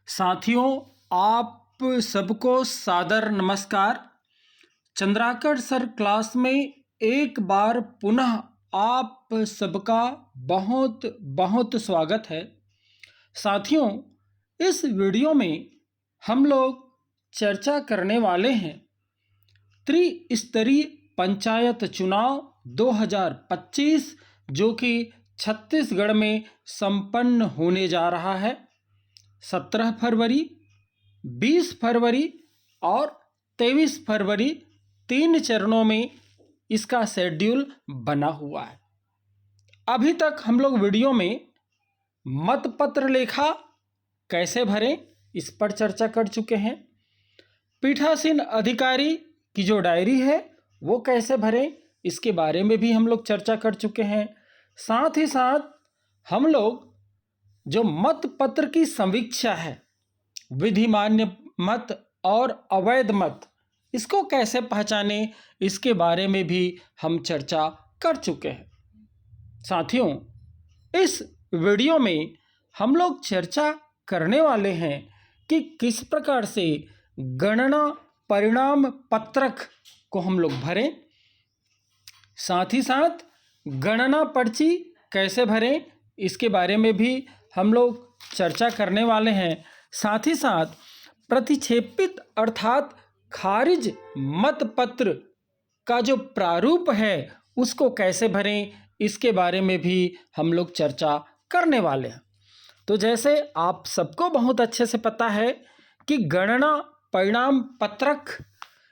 साथियों, आप सबको सादर नमस्कार। चंद्राकर सर क्लास में एक बार पुनः आप सबका बहुत बहुत स्वागत है। साथियों, इस वीडियो में हम लोग चर्चा करने वाले हैं त्रिस्तरीय पंचायत चुनाव 2025 जो कि छत्तीसगढ़ में संपन्न होने जा रहा है। 17 फरवरी, 20 फरवरी और 23 फरवरी 3 चरणों में इसका शेड्यूल बना हुआ है। अभी तक हम लोग वीडियो में मतपत्र लेखा कैसे भरें इस पर चर्चा कर चुके हैं। पीठासीन अधिकारी की जो डायरी है वो कैसे भरें इसके बारे में भी हम लोग चर्चा कर चुके हैं। साथ ही साथ हम लोग जो मतपत्र की समीक्षा है, विधिमान्य मत और अवैध मत, इसको कैसे पहचाने इसके बारे में भी हम चर्चा कर चुके हैं। साथियों, इस वीडियो में हम लोग चर्चा करने वाले हैं कि किस प्रकार से गणना परिणाम पत्रक को हम लोग भरें, साथ ही साथ गणना पर्ची कैसे भरें इसके बारे में भी हम लोग चर्चा करने वाले हैं। साथ ही साथ प्रतिक्षेपित अर्थात खारिज मतपत्र का जो प्रारूप है उसको कैसे भरें इसके बारे में भी हम लोग चर्चा करने वाले हैं। तो जैसे आप सबको बहुत अच्छे से पता है कि गणना परिणाम पत्रक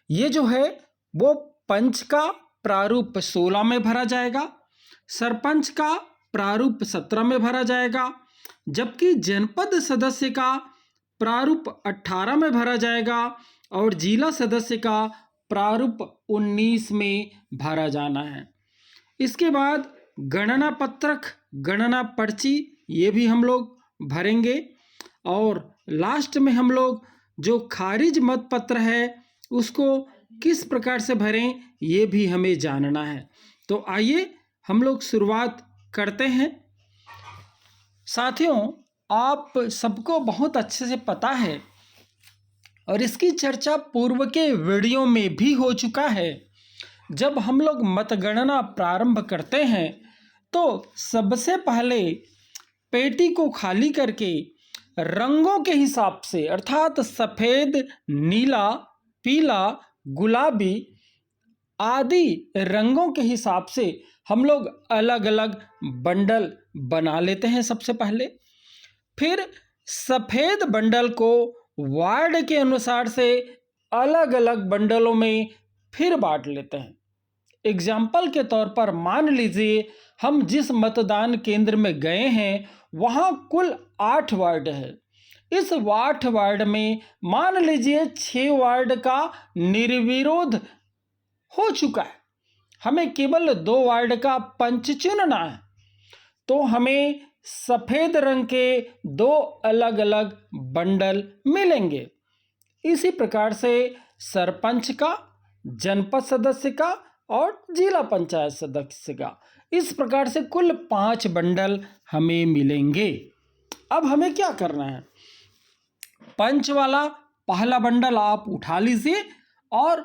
ये जो है वो पंच का प्रारूप 16 में भरा जाएगा, सरपंच का प्रारूप 17 में भरा जाएगा, जबकि जनपद सदस्य का प्रारूप 18 में भरा जाएगा और जिला सदस्य का प्रारूप 19 में भरा जाना है। इसके बाद गणना पत्रक, गणना पर्ची ये भी हम लोग भरेंगे और लास्ट में हम लोग जो खारिज मत पत्र है उसको किस प्रकार से भरें ये भी हमें जानना है। तो आइए हम लोग शुरुआत करते हैं। साथियों, आप सबको बहुत अच्छे से पता है और इसकी चर्चा पूर्व के वीडियो में भी हो चुका है। जब हम लोग मतगणना प्रारंभ करते हैं तो सबसे पहले पेटी को खाली करके रंगों के हिसाब से अर्थात सफ़ेद, नीला, पीला, गुलाबी आदि रंगों के हिसाब से हम लोग अलग अलग बंडल बना लेते हैं सबसे पहले। फिर सफ़ेद बंडल को वार्ड के अनुसार से अलग अलग बंडलों में फिर बांट लेते हैं। एग्जाम्पल के तौर पर मान लीजिए हम जिस मतदान केंद्र में गए हैं वहाँ कुल 8 वार्ड है। इस 8 वार्ड में मान लीजिए 6 वार्ड का निर्विरोध हो चुका है, हमें केवल 2 वार्ड का पंच चुनना है। तो हमें सफ़ेद रंग के 2 अलग अलग बंडल मिलेंगे। इसी प्रकार से सरपंच का, जनपद सदस्य का और जिला पंचायत सदस्य का, इस प्रकार से कुल 5 बंडल हमें मिलेंगे। अब हमें क्या करना है, पंच वाला पहला बंडल आप उठा लीजिए और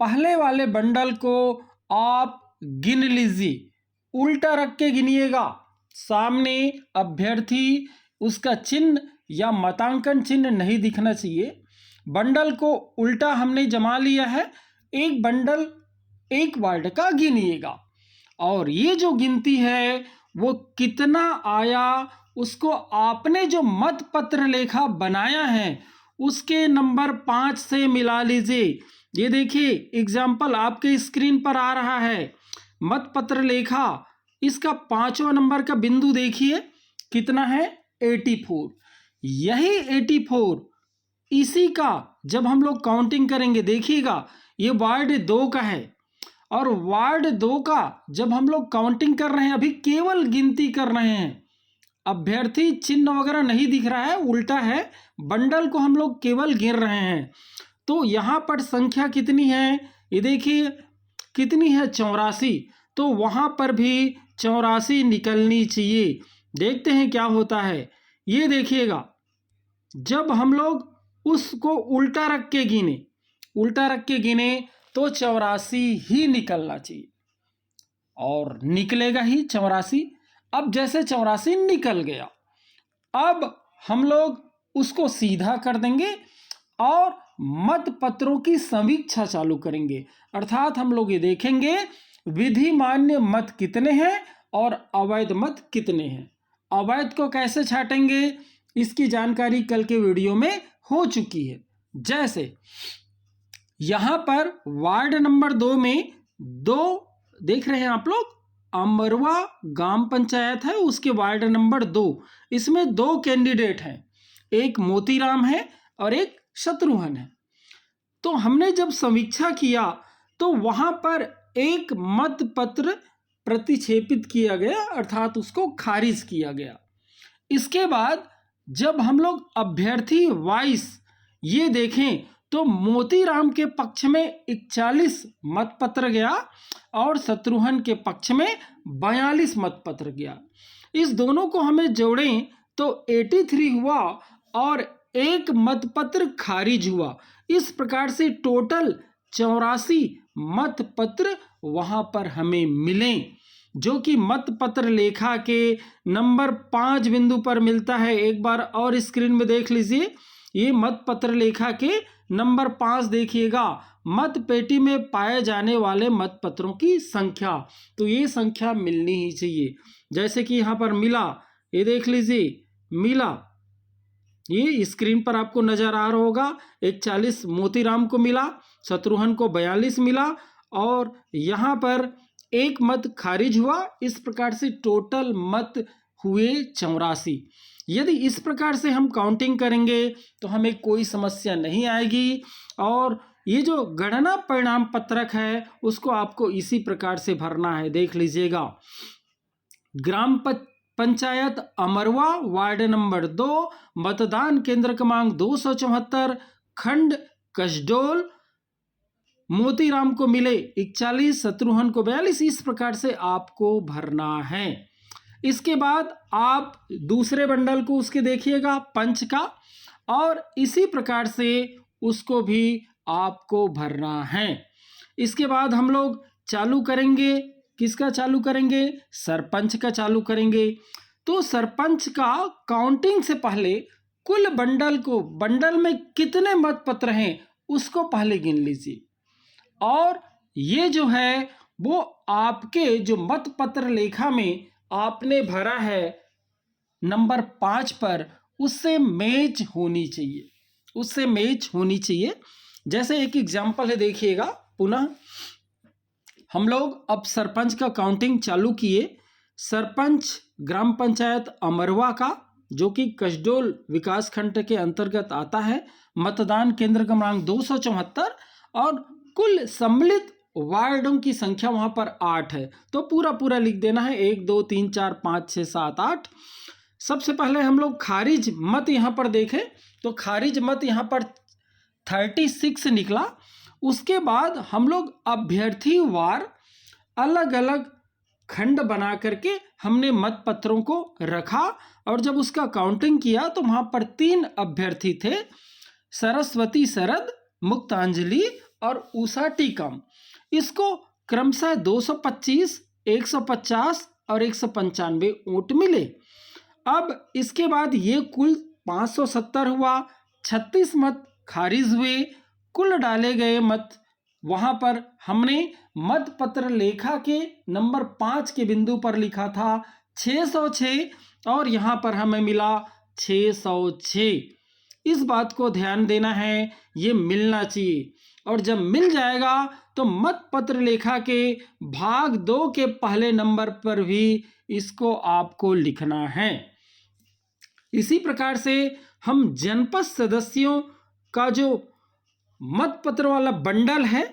पहले वाले बंडल को आप गिन लीजिए, उल्टा रख के गिनिएगा। सामने अभ्यर्थी उसका चिन्ह या मतांकन चिन्ह नहीं दिखना चाहिए। बंडल को उल्टा हमने जमा लिया है, एक बंडल एक वार्ड का गिनिएगा और ये जो गिनती है वो कितना आया उसको आपने जो मतपत्र लेखा बनाया है उसके नंबर 5 से मिला लीजिए। ये देखिए एग्जाम्पल आपके स्क्रीन पर आ रहा है, मतपत्र लेखा, इसका 5वां नंबर का बिंदु देखिए कितना है, 84। यही 84 इसी का जब हम लोग काउंटिंग करेंगे, देखिएगा ये वार्ड 2 का है और वार्ड 2 का जब हम लोग काउंटिंग कर रहे हैं, अभी केवल गिनती कर रहे हैं, अभ्यर्थी चिन्ह वगैरह नहीं दिख रहा है, उल्टा है, बंडल को हम लोग केवल गिन रहे हैं। तो यहाँ पर संख्या कितनी है, ये देखिए कितनी है, 84। तो वहाँ पर भी 84 निकलनी चाहिए। देखते हैं क्या होता है, ये देखिएगा जब हम लोग उसको उल्टा रख के गिने तो 84 ही निकलना चाहिए, और निकलेगा ही 84। अब जैसे 84 निकल गया, अब हम लोग उसको सीधा कर देंगे और मत पत्रों की समीक्षा चालू करेंगे। अर्थात हम लोग ये देखेंगे विधि मान्य मत कितने हैं और अवैध मत कितने हैं। अवैध को कैसे छांटेंगे इसकी जानकारी कल के वीडियो में हो चुकी है। जैसे यहां पर वार्ड नंबर 2 में 2 देख रहे हैं आप लोग, अमरवा ग्राम पंचायत है, उसके वार्ड नंबर 2, इसमें 2 कैंडिडेट हैं, एक मोतीराम है और एक शत्रुघ्न है। तो हमने जब समीक्षा किया तो वहां पर एक मत पत्र प्रतिक्षेपित किया गया, अर्थात उसको खारिज किया गया। इसके बाद जब हम लोग अभ्यर्थी वाइस ये देखें तो मोतीराम के पक्ष में 41 मत पत्र गया और शत्रुघ्न के पक्ष में 42 मत पत्र गया। इस दोनों को हमें जोड़ें तो 83 हुआ और एक मत पत्र खारिज हुआ। इस प्रकार से टोटल 84 मत पत्र वहां पर हमें मिले, जो कि मत पत्र लेखा के नंबर 5 बिंदु पर मिलता है। एक बार और स्क्रीन में देख लीजिए, ये मत पत्र लेखा के नंबर 5 देखिएगा, मत पेटी में पाए जाने वाले मत पत्रों की संख्या। तो ये संख्या मिलनी ही चाहिए, जैसे कि यहाँ पर मिला, ये देख लीजिए मिला, ये स्क्रीन पर आपको नजर आ रहा होगा। 41 मोतीराम को मिला, शत्रुघ्न को 42 मिला और यहाँ पर एक मत खारिज हुआ। इस प्रकार से टोटल मत हुए 84। यदि इस प्रकार से हम काउंटिंग करेंगे तो हमें कोई समस्या नहीं आएगी। और ये जो गणना परिणाम पत्रक है उसको आपको इसी प्रकार से भरना है, देख लीजिएगा। ग्राम पंचायत अमरवा, वार्ड नंबर 2, मतदान केंद्र क्रमांक 274, खंड कसडोल, मोतीराम को मिले 41, शत्रुघ्न को 42। इस प्रकार से आपको भरना है। इसके बाद आप दूसरे बंडल को उसके देखिएगा पंच का, और इसी प्रकार से उसको भी आपको भरना है। इसके बाद हम लोग चालू करेंगे, किसका चालू करेंगे? सरपंच का चालू करेंगे। तो सरपंच का काउंटिंग से पहले कुल बंडल को, बंडल में कितने मत पत्र हैं उसको पहले गिन लीजिए, और ये जो है वो आपके जो मत पत्र लेखा में आपने भरा है नंबर 5 पर, उससे मैच होनी चाहिए, उससे मैच होनी चाहिए। जैसे एक एग्जाम्पल है, देखिएगा पुनः हम लोग अब सरपंच का काउंटिंग चालू किए। सरपंच ग्राम पंचायत अमरवा का, जो कि कसडोल विकास खंड के अंतर्गत आता है, मतदान केंद्र क्रमांक 274 और कुल सम्मिलित वार्डों की संख्या वहां पर 8 है। तो पूरा लिख देना है, 1 2 3 4 5 6 7 8। सबसे पहले हम लोग खारिज मत यहां पर देखें तो खारिज मत यहां पर 36 निकला। उसके बाद हम लोग अभ्यर्थी वार अलग अलग खंड बना करके हमने मत पत्रों को रखा, और जब उसका काउंटिंग किया तो वहां पर 3 अभ्यर्थी थे, सरस्वती शरद, मुक्तांजलि और उषा टीकम। इसको क्रमशः 225, 150 और 195 वोट मिले। अब इसके बाद ये कुल 570 हुआ, 36 मत खारिज हुए। कुल डाले गए मत वहां पर हमने मत पत्र लेखा के नंबर 5 के बिंदु पर लिखा था 606, और यहां पर हमें मिला 606। इस बात को ध्यान देना है, ये मिलना चाहिए। और जब मिल जाएगा तो मत पत्र लेखा के भाग 2 के पहले नंबर पर भी इसको आपको लिखना है। इसी प्रकार से हम जनपद सदस्यों का जो मत पत्र वाला बंडल है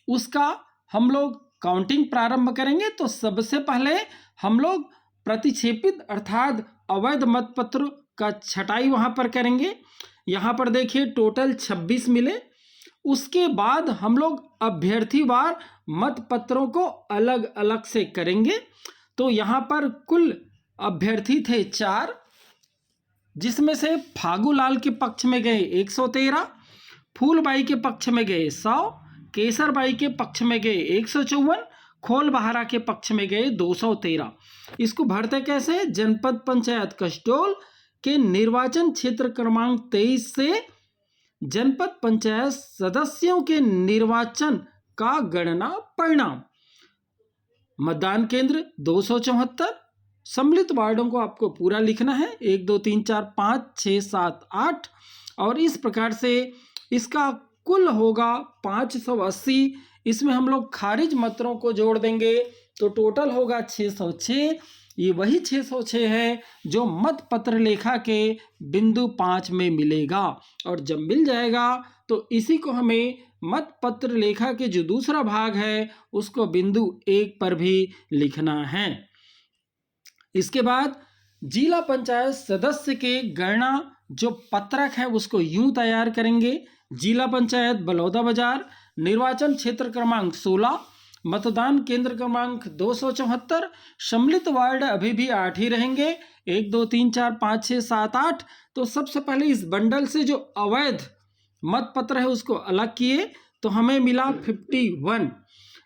उसका हम लोग काउंटिंग प्रारंभ करेंगे। तो सबसे पहले हम लोग प्रतिक्षेपित अर्थात अवैध मत पत्र का छटाई वहां पर करेंगे। यहां पर देखिए टोटल 26 मिले। उसके बाद हम लोग अभ्यर्थीवार मत पत्रों को अलग अलग से करेंगे। तो यहां पर कुल अभ्यर्थी थे 4, जिसमें से फागूलाल के पक्ष में गए 113, फूलबाई के पक्ष में गए 100, केसरबाई के पक्ष में गए 154, खोल बहारा के पक्ष में गए 213। इसको भरते कैसे? जनपद पंचायत कसडोल के निर्वाचन क्षेत्र क्रमांक 23 से जनपद पंचायत सदस्यों के निर्वाचन का गणना परिणाम। मतदान केंद्र 274। सम्मिलित वार्डों को आपको पूरा लिखना है, 1 2 3 4 5 6 7 8, और इस प्रकार से इसका कुल होगा 580। इसमें हम लोग खारिज मतों को जोड़ देंगे तो टोटल होगा 606। ये वही 606 है जो मत पत्र लेखा के बिंदु 5 में मिलेगा, और जब मिल जाएगा तो इसी को हमें मत पत्र लेखा के जो दूसरा भाग है उसको बिंदु 1 पर भी लिखना है। इसके बाद जिला पंचायत सदस्य के गणना जो पत्रक है उसको यूं तैयार करेंगे। जिला पंचायत बलौदा बाजार, निर्वाचन क्षेत्र क्रमांक 16, मतदान केंद्र क्रमांक 274, सम्मिलित वार्ड अभी भी 8 ही रहेंगे, 1 2 3 4 5 6 7 8। तो सबसे पहले इस बंडल से जो अवैध मत पत्र है उसको अलग किए तो हमें मिला 51।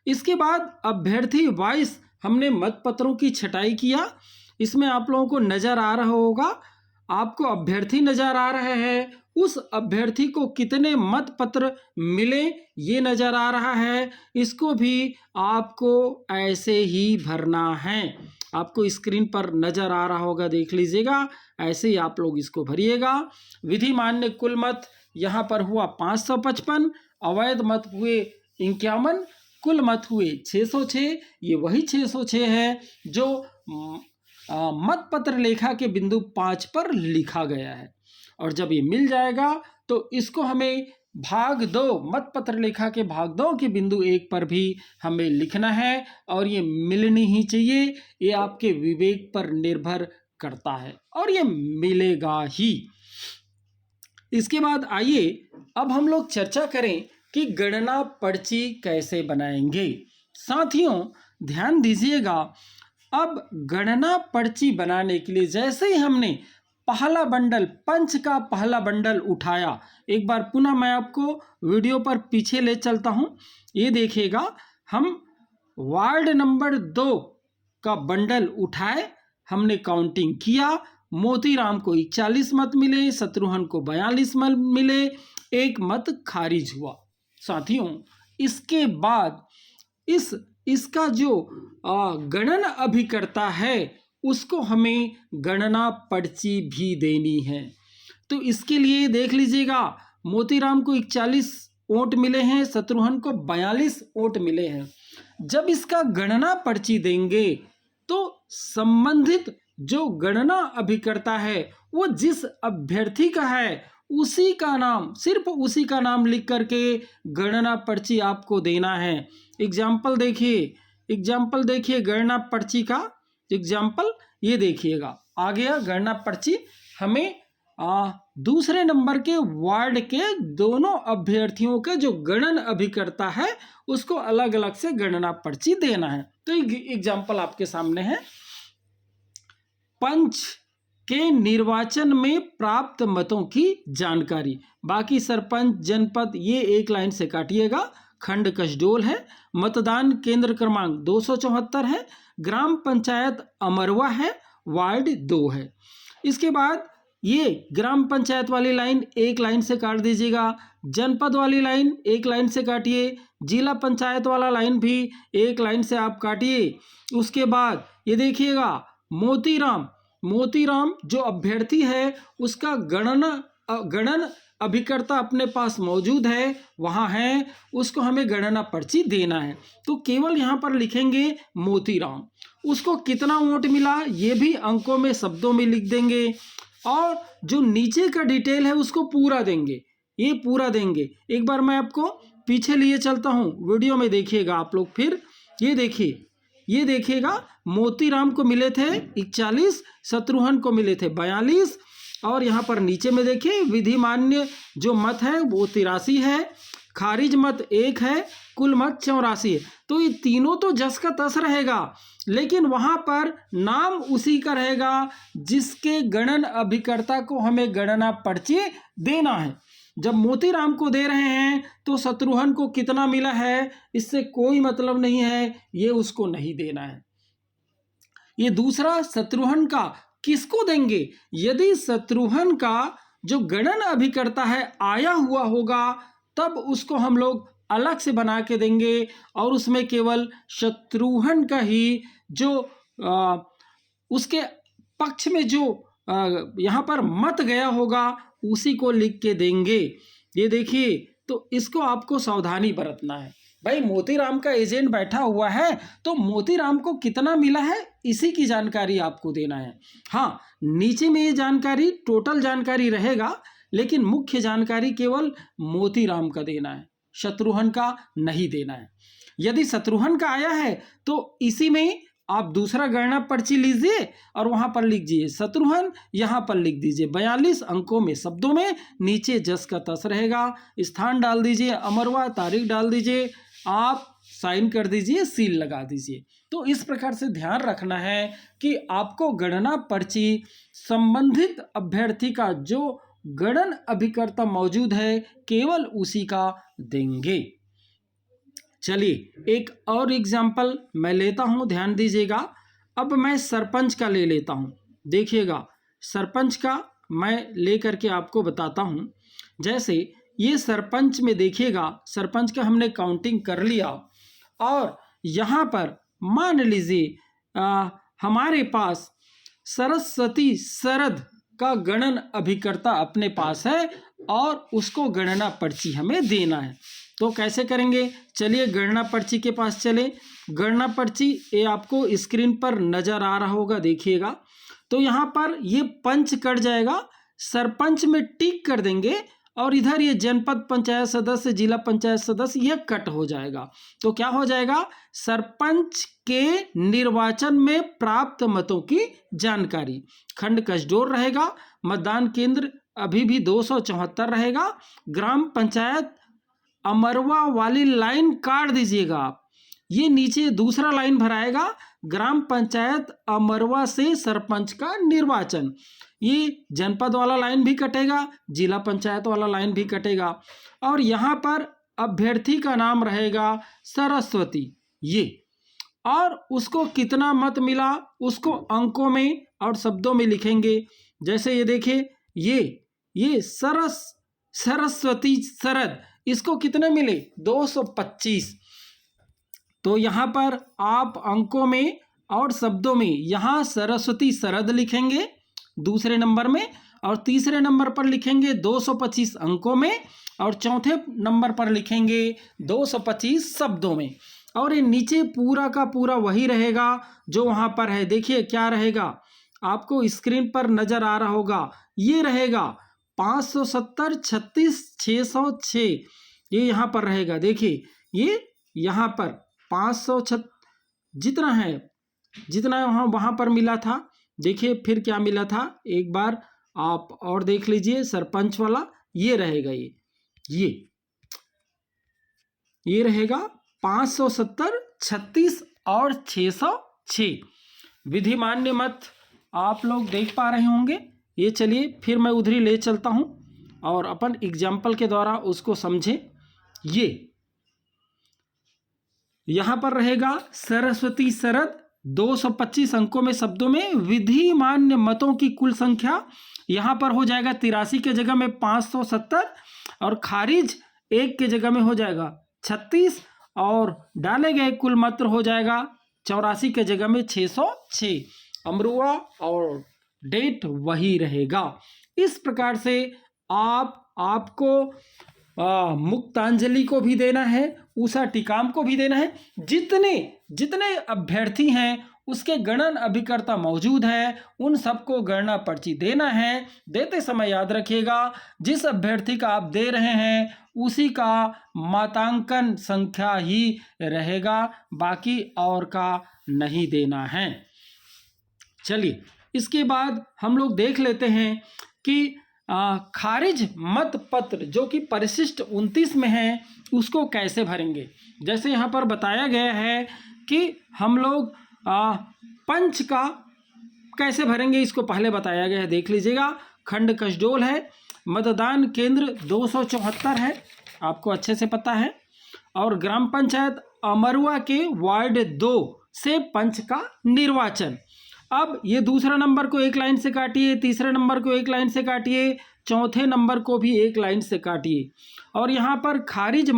इसके बाद अभ्यर्थी वाइस हमने मत पत्रों की छटाई किया। इसमें आप लोगों को नजर आ रहा होगा, आपको अभ्यर्थी नजर आ रहे हैं, उस अभ्यर्थी को कितने मत पत्र मिले ये नजर आ रहा है। इसको भी आपको ऐसे ही भरना है, आपको स्क्रीन पर नजर आ रहा होगा, देख लीजिएगा। ऐसे ही आप लोग इसको भरिएगा। विधि मान्य कुल मत यहाँ पर हुआ 555, अवैध मत हुए 51, कुल मत हुए 606। ये वही 606 है जो मत पत्र लेखा के बिंदु 5 पर लिखा गया है। और जब ये मिल जाएगा तो इसको हमें भाग 2 मत पत्र लेखा के भाग 2 के बिंदु 1 पर भी हमें लिखना है, और ये मिलनी ही चाहिए। ये आपके विवेक पर निर्भर करता है और ये मिलेगा ही। इसके बाद आइए अब हम लोग चर्चा करें कि गणना पर्ची कैसे बनाएंगे। साथियों ध्यान दीजिएगा, अब गणना पर्ची बनाने के लिए जैसे ही हमने पहला बंडल, पंच का पहला बंडल उठाया, एक बार पुनः मैं आपको वीडियो पर पीछे ले चलता हूं। ये देखिएगा, हम वार्ड नंबर 2 का बंडल उठाए, हमने काउंटिंग किया। मोतीराम को 41 मत मिले, शत्रुघ्न को 42 मत मिले, 1 मत खारिज हुआ। साथियों इसके बाद इसका जो गणन अभिकर्ता है उसको हमें गणना पर्ची भी देनी है। तो इसके लिए देख लीजिएगा, मोतीराम को 41 वोट मिले हैं, शत्रुघ्न को 42 वोट मिले हैं। जब इसका गणना पर्ची देंगे तो संबंधित जो गणना अभिकर्ता है वो जिस अभ्यर्थी का है उसी का नाम, सिर्फ उसी का नाम लिख करके गणना पर्ची आपको देना है। एग्जाम्पल देखिए गणना पर्ची का एग्जाम्पल ये देखिएगा, आ गया गणना पर्ची। हमें दूसरे नंबर के वार्ड के दोनों अभ्यर्थियों के जो गणन अभिकर्ता है उसको अलग अलग से गणना पर्ची देना है। तो एग्जाम्पल आपके सामने है। पंच के निर्वाचन में प्राप्त मतों की जानकारी, बाकी सरपंच, जनपद ये एक लाइन से काटिएगा। खंड कसडोल है, मतदान केंद्र क्रमांक 274 है, ग्राम पंचायत अमरवा है, वार्ड 2 है। इसके बाद ये ग्राम पंचायत वाली लाइन एक लाइन से काट दीजिएगा, जनपद वाली लाइन एक लाइन से काटिए, जिला पंचायत वाला लाइन भी एक लाइन से आप काटिए। उसके बाद ये देखिएगा, मोतीराम जो अभ्यर्थी है उसका गणन अभिकर्ता अपने पास मौजूद है, वहाँ है, उसको हमें गणना पर्ची देना है। तो केवल यहाँ पर लिखेंगे मोतीराम, उसको कितना वोट मिला ये भी अंकों में, शब्दों में लिख देंगे, और जो नीचे का डिटेल है उसको पूरा देंगे, ये पूरा देंगे। एक बार मैं आपको पीछे लिए चलता हूँ, वीडियो में देखिएगा आप लोग। फिर ये देखिएगा, मोतीराम को मिले थे 41, शत्रुघ्न को मिले थे 42, और यहाँ पर नीचे में देखिए विधि मान्य जो मत है वो 83 है, खारिज मत 1 है, कुल मत 84 है। तो ये तीनों तो जस का तस रहेगा, लेकिन वहाँ पर नाम उसी का रहेगा जिसके गणन अभिकर्ता को हमें गणना पर्ची देना है। जब मोतीराम को दे रहे हैं तो शत्रुघ्न को कितना मिला है इससे कोई मतलब नहीं है, ये उसको नहीं देना है। ये दूसरा शत्रुघ्न का किसको देंगे? यदि शत्रुघ्न का जो गणन अभिकर्ता है आया हुआ होगा तब उसको हम लोग अलग से बना के देंगे और उसमें केवल शत्रुघ्न का ही जो उसके पक्ष में जो यहाँ पर मत गया होगा उसी को लिख के देंगे। ये देखिए, तो इसको आपको सावधानी बरतना है। भाई मोतीराम का एजेंट बैठा हुआ है तो मोतीराम को कितना मिला है इसी की जानकारी आपको देना है। हाँ, नीचे में ये जानकारी टोटल जानकारी रहेगा, लेकिन मुख्य जानकारी केवल मोतीराम का देना है, शत्रुघ्न का नहीं देना है। यदि शत्रुघ्न का आया है तो इसी में आप दूसरा गणना पर्ची लीजिए और वहां पर लिख दीजिए शत्रुघ्न, यहां पर लिख दीजिए 42 अंकों में शब्दों में, नीचे जस का तस रहेगा, स्थान डाल दीजिए अमरवा, तारीख डाल दीजिए, आप साइन कर दीजिए, सील लगा दीजिए। तो इस प्रकार से ध्यान रखना है कि आपको गणना पर्ची संबंधित अभ्यर्थी का जो गणन अभिकर्ता मौजूद है केवल उसी का देंगे। चलिए एक और एग्जाम्पल मैं लेता हूं, ध्यान दीजिएगा। अब मैं सरपंच का ले लेता हूं। देखिएगा, सरपंच का मैं ले करके आपको बताता हूं। जैसे ये सरपंच में देखिएगा, सरपंच का हमने काउंटिंग कर लिया और यहाँ पर मान लीजिए हमारे पास सरस्वती शरद का गणन अभिकर्ता अपने पास है और उसको गणना पर्ची हमें देना है। तो कैसे करेंगे? चलिए गणना पर्ची के पास चले। गणना पर्ची ये आपको स्क्रीन पर नजर आ रहा होगा, देखिएगा। तो यहाँ पर ये पंच कट जाएगा, सरपंच में टिक कर देंगे और इधर ये जनपद पंचायत सदस्य, जिला पंचायत सदस्य, ये कट हो जाएगा। तो क्या हो जाएगा? सरपंच के निर्वाचन में प्राप्त मतों की जानकारी। खंड कसडोर रहेगा, मतदान केंद्र अभी भी 274 रहेगा, ग्राम पंचायत अमरवा वाली लाइन काट दीजिएगा आप। ये नीचे दूसरा लाइन भराएगा, ग्राम पंचायत अमरवा से सरपंच का निर्वाचन। ये जनपद वाला लाइन भी कटेगा, जिला पंचायत वाला लाइन भी कटेगा और यहाँ पर अभ्यर्थी का नाम रहेगा सरस्वती, ये, और उसको कितना मत मिला उसको अंकों में और शब्दों में लिखेंगे। जैसे ये देखिए, ये सरस्वती शरद, इसको कितने मिले? 225। तो यहाँ पर आप अंकों में और शब्दों में यहाँ सरस्वती शरद लिखेंगे दूसरे नंबर में, और तीसरे नंबर पर लिखेंगे 225 अंकों में, और चौथे नंबर पर लिखेंगे 225 शब्दों में। और ये नीचे पूरा का पूरा वही रहेगा जो वहाँ पर है। देखिए क्या रहेगा, आपको स्क्रीन पर नजर आ रहा होगा, ये रहेगा 570 36 606, ये यहाँ पर रहेगा। देखिए ये यहाँ पर 506 जितना है, जितना वहाँ पर मिला था। देखिए फिर क्या मिला था, एक बार आप और देख लीजिए, सरपंच वाला ये रहेगा, ये रहेगा 570 36 और 606। विधिमान्य मत आप लोग देख पा रहे होंगे। ये चलिए फिर मैं उधर ही ले चलता हूँ और अपन एग्जाम्पल के द्वारा उसको समझें। ये यहाँ पर रहेगा सरस्वती शरद, 225 अंकों में शब्दों में, विधिमान्य मतों की कुल संख्या यहाँ पर हो जाएगा 83 के जगह में 570 और खारिज 1 के जगह में हो जाएगा 36 और डाले गए कुल मत हो जाएगा 84 के जगह में 606। अमरुआ और डेट वही रहेगा। इस प्रकार से आपको मुक्तांजलि को भी देना है, उषा टिकाम को भी देना है। जितने अभ्यर्थी हैं उसके गणन अभिकर्ता मौजूद है, उन सबको गणना पर्ची देना है। देते समय याद रखिएगा, जिस अभ्यर्थी का आप दे रहे हैं उसी का मातांकन संख्या ही रहेगा, बाकी और का नहीं देना है। चलिए इसके बाद हम लोग देख लेते हैं कि खारिज मत पत्र जो कि परिशिष्ट 29 में है उसको कैसे भरेंगे। जैसे यहाँ पर बताया गया है कि हम लोग पंच का कैसे भरेंगे, इसको पहले बताया गया है, देख लीजिएगा। खंड कसडोल है, मतदान केंद्र 274 है, आपको अच्छे से पता है, और ग्राम पंचायत अमरुआ के वार्ड 2 से पंच का निर्वाचन। अब ये दूसरा नंबर को एक लाइन से काटिए, तीसरे नंबर को एक लाइन से काटिए, चौथे नंबर को भी एक लाइन से काटिए, और यहाँ पर खारिज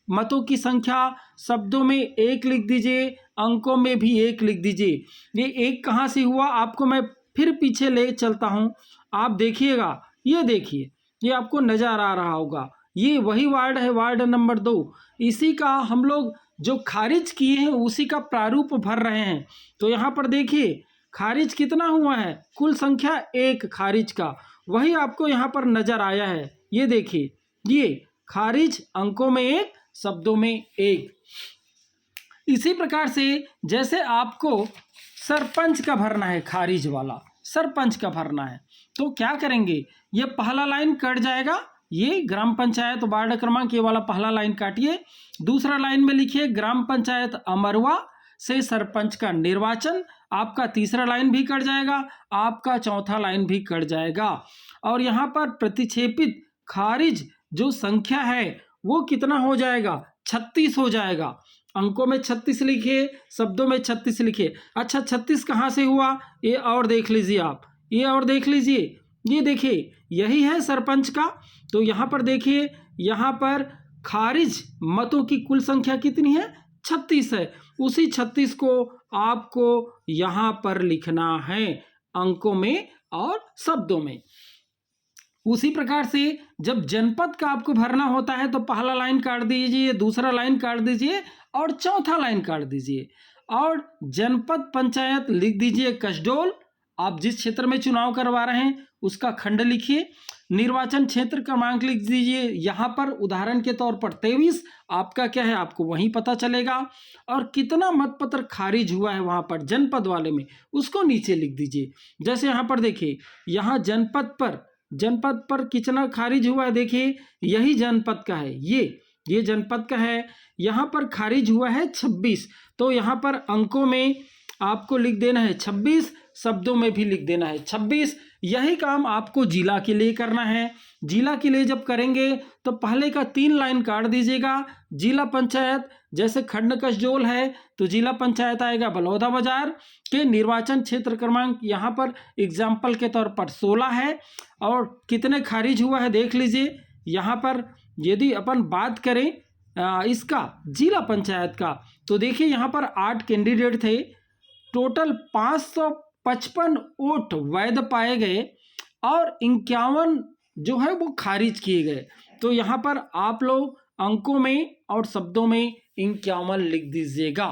मतों की संख्या शब्दों में 1 लिख दीजिए, अंकों में भी 1 लिख दीजिए। ये 1 कहाँ से हुआ, आपको मैं फिर पीछे ले चलता हूँ, आप देखिएगा। ये देखिए, ये आपको नज़र आ रहा होगा, ये वही वार्ड है, वार्ड नंबर 2। इसी का हम लोग जो खारिज किए हैं उसी का प्रारूप भर रहे हैं। तो यहाँ पर देखिए खारिज कितना हुआ है, कुल संख्या 1 खारिज का, वही आपको यहाँ पर नज़र आया है। ये देखिए, ये खारिज अंकों में 1, शब्दों में 1। इसी प्रकार से जैसे आपको सरपंच का भरना है, खारिज वाला सरपंच का भरना है, तो क्या करेंगे, ये पहला लाइन कट जाएगा, ये ग्राम पंचायत वार्ड क्रमांक ये वाला पहला लाइन काटिए, दूसरा लाइन में लिखिए ग्राम पंचायत अमरुआ से सरपंच का निर्वाचन, आपका तीसरा लाइन भी कट जाएगा, आपका चौथा लाइन भी कट जाएगा, और यहाँ पर प्रतिक्षेपित खारिज जो संख्या है वो कितना हो जाएगा, 36 हो जाएगा। अंकों में 36 लिखिए, शब्दों में 36 लिखिए। अच्छा, 36 कहाँ से हुआ, ये और देख लीजिए आप, ये और देख लीजिए, ये देखिए यही है सरपंच का। तो यहाँ पर देखिए, यहाँ पर खारिज मतों की कुल संख्या कितनी है, 36 है। उसी 36 को आपको यहाँ पर लिखना है, अंकों में और शब्दों में। उसी प्रकार से जब जनपद का आपको भरना होता है तो पहला लाइन काट दीजिए, दूसरा लाइन काट दीजिए और चौथा लाइन काट दीजिए, और जनपद पंचायत लिख दीजिए कसडोल। आप जिस क्षेत्र में चुनाव करवा रहे हैं उसका खंड लिखिए, निर्वाचन क्षेत्र क्रमांक लिख दीजिए, यहाँ पर उदाहरण के तौर पर 23 आपका क्या है आपको वहीं पता चलेगा, और कितना मतपत्र खारिज हुआ है वहाँ पर जनपद वाले में उसको नीचे लिख दीजिए। जैसे यहाँ पर देखिए, यहाँ जनपद पर कितना खारिज हुआ है, देखिए यही जनपद का है, ये जनपद का है, यहाँ पर खारिज हुआ है 26। तो यहाँ पर अंकों में आपको लिख देना है 26, शब्दों में भी लिख देना है 26। यही काम आपको जिला के लिए करना है। जिला के लिए जब करेंगे तो पहले का 3 लाइन काट दीजिएगा। जिला पंचायत जैसे खंड कसडोल है तो जिला पंचायत आएगा बलौदा बाजार के निर्वाचन क्षेत्र क्रमांक यहाँ पर एग्जाम्पल के तौर पर 16 है, और कितने खारिज हुआ है देख लीजिए। यहाँ पर यदि अपन बात करें इसका जिला पंचायत का, तो देखिए यहाँ पर 8 कैंडिडेट थे, टोटल 555 वोट वैध पाए गए और 51 जो है वो खारिज किए गए। तो यहाँ पर आप लोग अंकों में और शब्दों में 51 लिख दीजिएगा।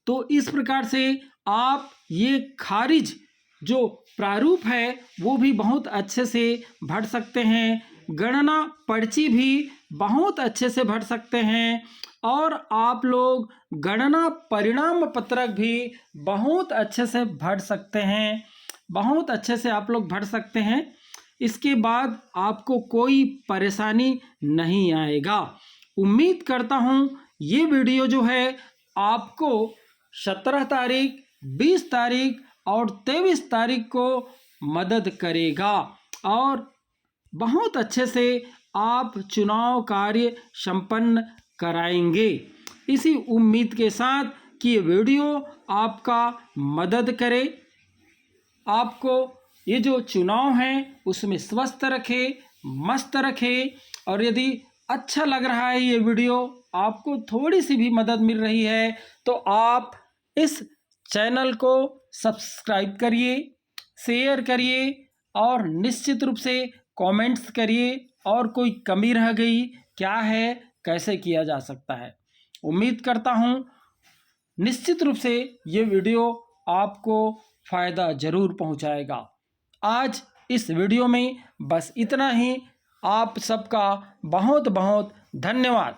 तो इस प्रकार से आप ये खारिज जो प्रारूप है वो भी बहुत अच्छे से भर सकते हैं, गणना पर्ची भी बहुत अच्छे से भर सकते हैं, और आप लोग गणना परिणाम पत्रक भी बहुत अच्छे से भर सकते हैं, बहुत अच्छे से आप लोग भर सकते हैं। इसके बाद आपको कोई परेशानी नहीं आएगा। उम्मीद करता हूँ ये वीडियो जो है आपको 17 तारीख, 20 तारीख और 23 तारीख को मदद करेगा, और बहुत अच्छे से आप चुनाव कार्य संपन्न कराएंगे। इसी उम्मीद के साथ कि ये वीडियो आपका मदद करे, आपको ये जो चुनाव हैं उसमें स्वस्थ रखे, मस्त रखे, और यदि अच्छा लग रहा है ये वीडियो, आपको थोड़ी सी भी मदद मिल रही है, तो आप इस चैनल को सब्सक्राइब करिए, शेयर करिए, और निश्चित रूप से कमेंट्स करिए, और कोई कमी रह गई क्या है, कैसे किया जा सकता है। उम्मीद करता हूँ निश्चित रूप से ये वीडियो आपको फ़ायदा ज़रूर पहुँचाएगा। आज इस वीडियो में बस इतना ही। आप सबका बहुत बहुत धन्यवाद।